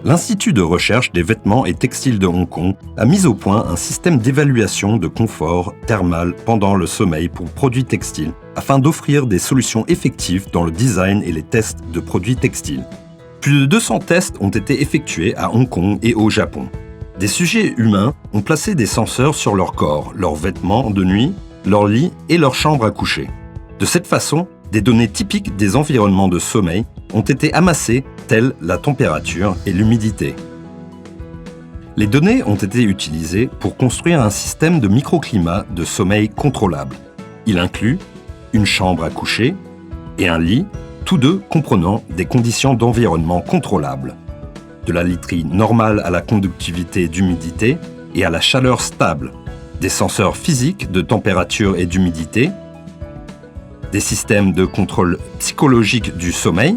L'Institut de recherche des vêtements et textiles de Hong Kong a mis au point un système d'évaluation de confort thermal pendant le sommeil pour produits textiles, afin d'offrir des solutions effectives dans le design et les tests de produits textiles. Plus de 200 tests ont été effectués à Hong Kong et au Japon. Des sujets humains ont placé des senseurs sur leur corps, leurs vêtements de nuit, leur lit et leur chambre à coucher. De cette façon, des données typiques des environnements de sommeil ont été amassées, telles la température et l'humidité. Les données ont été utilisées pour construire un système de microclimat de sommeil contrôlable. Il inclut une chambre à coucher et un lit, tous deux comprenant des conditions d'environnement contrôlables. De la literie normale à la conductivité d'humidité et à la chaleur stable, des senseurs physiques de température et d'humidité, des systèmes de contrôle psychologique du sommeil,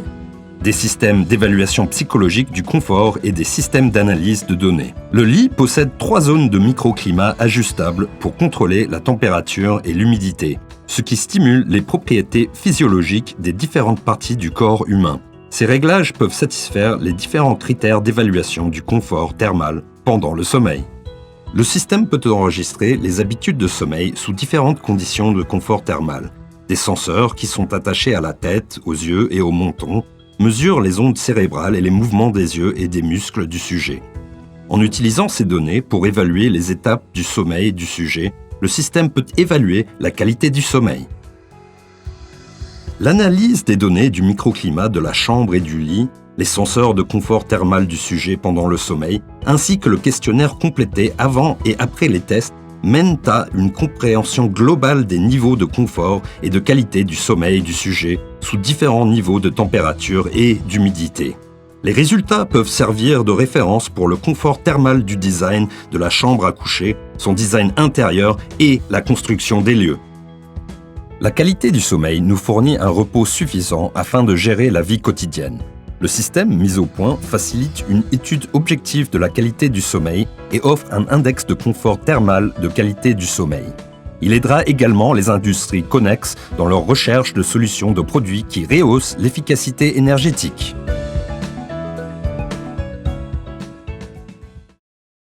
des systèmes d'évaluation psychologique du confort et des systèmes d'analyse de données. Le lit possède 3 zones de microclimat ajustables pour contrôler la température et l'humidité, ce qui stimule les propriétés physiologiques des différentes parties du corps humain. Ces réglages peuvent satisfaire les différents critères d'évaluation du confort thermal pendant le sommeil. Le système peut enregistrer les habitudes de sommeil sous différentes conditions de confort thermal. Des senseurs qui sont attachés à la tête, aux yeux et au menton mesurent les ondes cérébrales et les mouvements des yeux et des muscles du sujet. En utilisant ces données pour évaluer les étapes du sommeil du sujet, le système peut évaluer la qualité du sommeil. L'analyse des données du microclimat de la chambre et du lit, les senseurs de confort thermal du sujet pendant le sommeil, ainsi que le questionnaire complété avant et après les tests, mènent à une compréhension globale des niveaux de confort et de qualité du sommeil du sujet sous différents niveaux de température et d'humidité. Les résultats peuvent servir de référence pour le confort thermal du design de la chambre à coucher, son design intérieur et la construction des lieux. La qualité du sommeil nous fournit un repos suffisant afin de gérer la vie quotidienne. Le système mis au point facilite une étude objective de la qualité du sommeil et offre un index de confort thermal de qualité du sommeil. Il aidera également les industries connexes dans leur recherche de solutions de produits qui rehaussent l'efficacité énergétique.